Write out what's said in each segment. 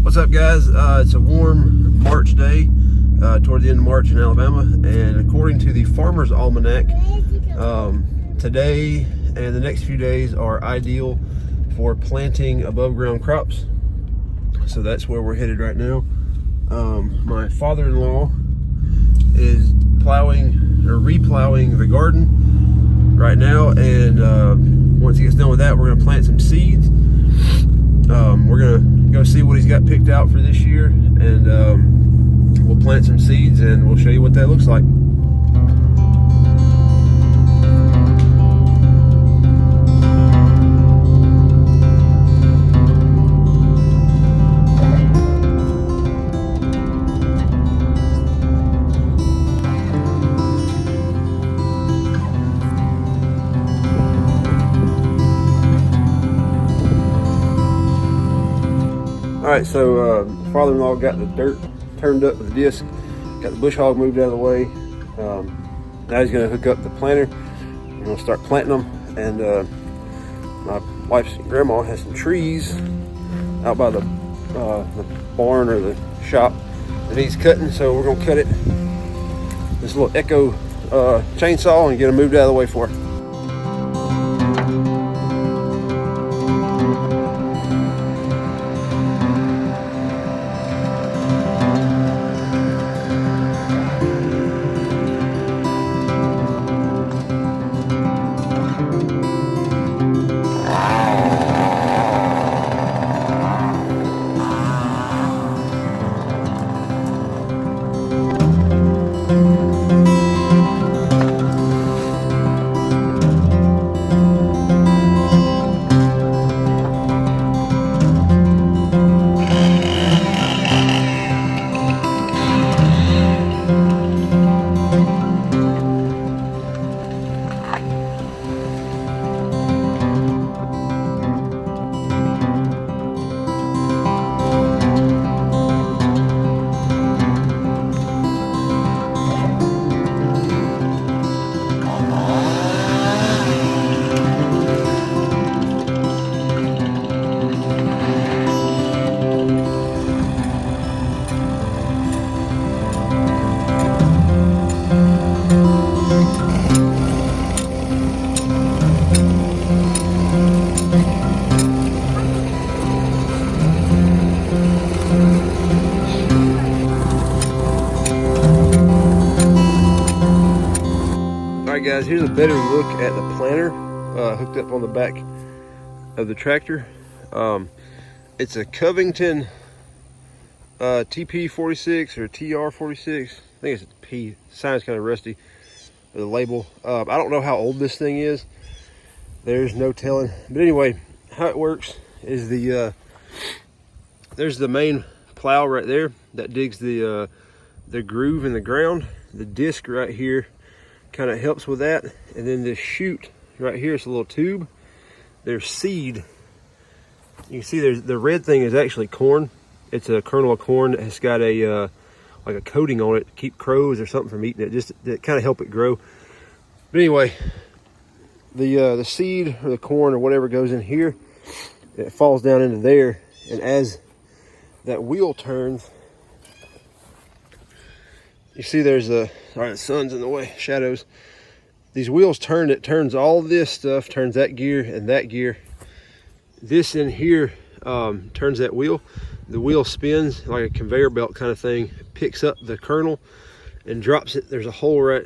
What's up, guys? It's a warm March day toward the end of March in Alabama, and according to the Farmer's Almanac, today and the next few days are ideal for planting above ground crops. So that's where we're headed right now. My father-in-law is plowing or replowing the garden right now, and once he gets done with that, we're going to plant some seeds. We're gonna go see what he's got picked out for this year, and we'll plant some seeds and we'll show you what that looks like. Alright, so father-in-law got the dirt turned up with the disc, got the bush hog moved out of the way. Now he's going to hook up the planter. We're going to start planting them, and my wife's grandma has some trees out by the barn or the shop that needs cutting, so we're going to cut it this little Echo chainsaw and get them moved out of the way for her. Alright guys, here's a better look at the planter hooked up on the back of the tractor. It's a Covington TP46 or TR46. I think it's a P. The sign's kind of rusty, the label. I don't know how old this thing is. There's no telling. But anyway, how it works is there's the main plow right there that digs the groove in the ground. The disc right here kind of helps with that, and then this chute right here is a little tube. There's seed. You can see there's the red thing is actually corn. It's a kernel of corn that has got a like a coating on it to keep crows or something from eating it, just to kind of help it grow. But anyway, the seed or the corn or whatever goes in here, it falls down into there, and as that wheel turns, you see there's all right, the sun's in the way, shadows. These wheels turn, it turns all this stuff, turns that gear and that gear. This in here turns that wheel. The wheel spins like a conveyor belt kind of thing, picks up the kernel and drops it. There's a hole right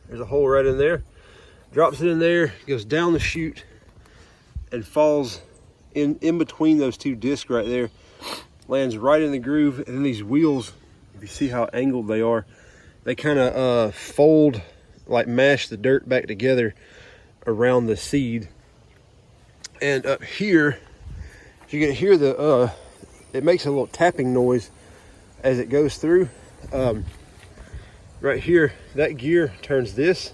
in there. Drops it in there, goes down the chute and falls in between those two discs right there. Lands right in the groove, and then these wheels, if you see how angled they are, they kind of fold, like mash the dirt back together around the seed. And up here, you can hear it makes a little tapping noise as it goes through. Right here, that gear turns this,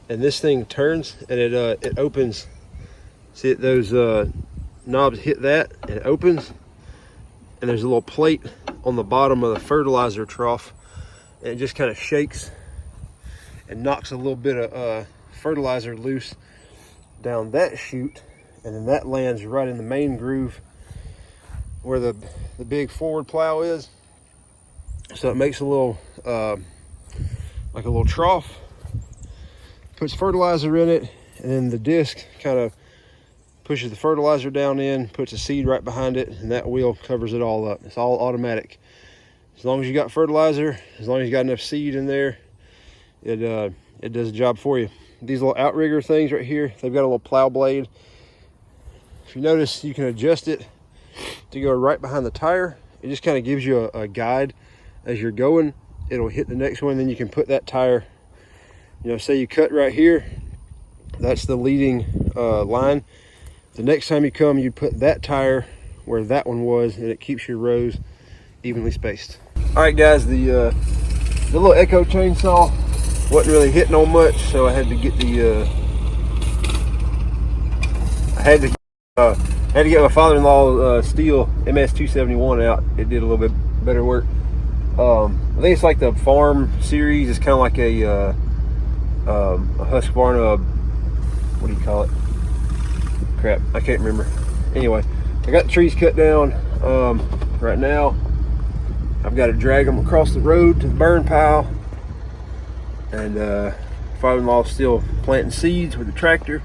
and this thing turns, and it opens. See it, those knobs hit that, and it opens. And there's a little plate on the bottom of the fertilizer trough, and it just kind of shakes and knocks a little bit of fertilizer loose down that chute, and then that lands right in the main groove where the big forward plow is. So it makes a little, like a little trough, puts fertilizer in it, and then the disc kind of pushes the fertilizer down in, puts a seed right behind it, and that wheel covers it all up. It's all automatic. As long as you got fertilizer, as long as you got enough seed in there, it does the job for you. These little outrigger things right here, they've got a little plow blade. If you notice, you can adjust it to go right behind the tire. It just kind of gives you a guide as you're going. It'll hit the next one, then you can put that tire, you know, say you cut right here, that's the leading line. The next time you come, you put that tire where that one was, and it keeps your rows evenly spaced. All right, guys, the little Echo chainsaw wasn't really hitting on much, so I had to get the I had to get my father-in-law Stihl MS271 out. It did a little bit better work. I think it's like the Farm series. It's kind of like a Husqvarna. What do you call it? Crap, I can't remember. Anyway, I got the trees cut down. Right now, I've got to drag them across the road to the burn pile, and father-in-law is still planting seeds with the tractor.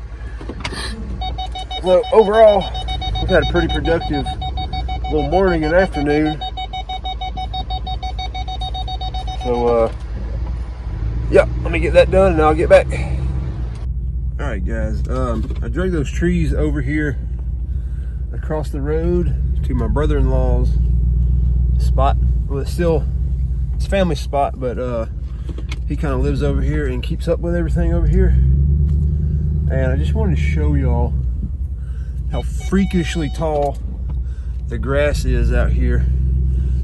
So overall, we've had a pretty productive little morning and afternoon. So yeah, let me get that done and I'll get back. All right, guys, I dragged those trees over here across the road to my brother-in-law's spot. Well, it's family spot, but he kind of lives over here and keeps up with everything over here. And I just wanted to show y'all how freakishly tall the grass is out here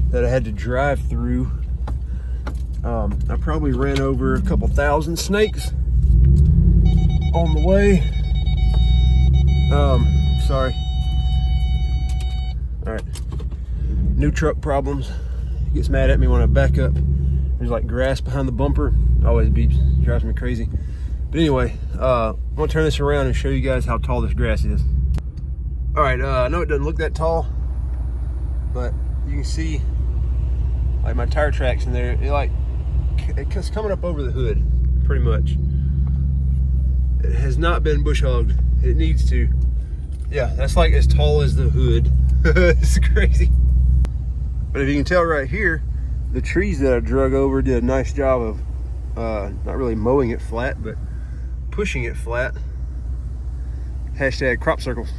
that I had to drive through. I probably ran over a couple thousand snakes on the way. Sorry. All right, new truck problems. He gets mad at me when I back up. There's like grass behind the bumper. Always beeps, drives me crazy. But anyway, I'm gonna turn this around and show you guys how tall this grass is. All right, I know it doesn't look that tall, but you can see like my tire tracks in there. It's coming up over the hood, pretty much. It has not been bush hogged. It needs to. Yeah, that's like as tall as the hood. It's crazy. But if you can tell right here, the trees that I drug over did a nice job of not really mowing it flat, but pushing it flat. Hashtag crop circles.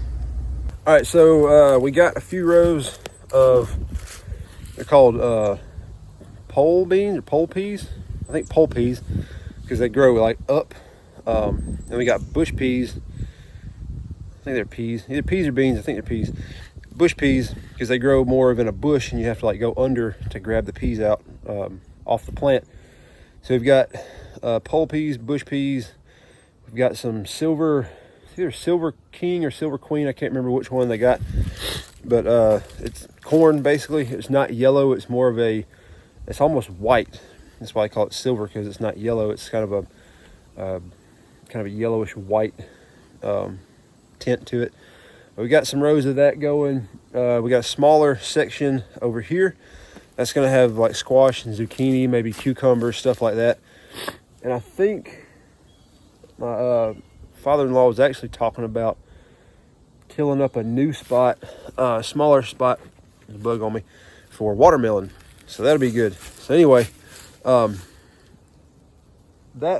All right, so we got a few rows of, they're called pole beans or pole peas. I think pole peas, because they grow like up. And we got bush peas. I think they're peas, either peas or beans. I think they're peas. Bush peas, because they grow more of in a bush and you have to like go under to grab the peas out off the plant. So we've got pole peas, bush peas. We've got some silver, either Silver King or Silver Queen. I can't remember which one they got, but it's corn basically. It's not yellow. It's more of it's almost white. That's why I call it silver, because it's not yellow. It's kind of a yellowish white tint to it. But we got some rows of that going. We got a smaller section over here that's going to have like squash and zucchini, maybe cucumber, stuff like that. And I think my father-in-law was actually talking about tilling up a new spot, smaller spot, there's a bug on me, for watermelon. So that'll be good. So anyway, that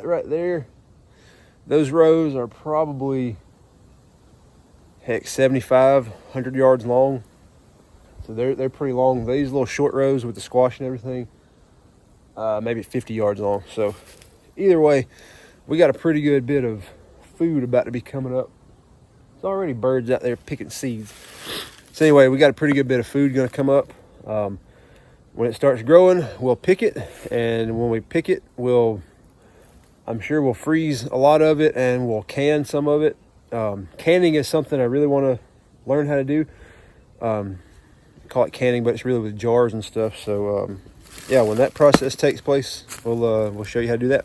right there, those rows are probably, heck, 75, 100 yards long. So they're pretty long. These little short rows with the squash and everything, maybe 50 yards long. So either way, we got a pretty good bit of food about to be coming up. There's already birds out there picking seeds. So anyway, we got a pretty good bit of food going to come up. When it starts growing, we'll pick it. And when we pick it, I'm sure we'll freeze a lot of it and we'll can some of it. Canning is something I really want to learn how to do. Call it canning, but it's really with jars and stuff. So yeah, when that process takes place, we'll show you how to do that.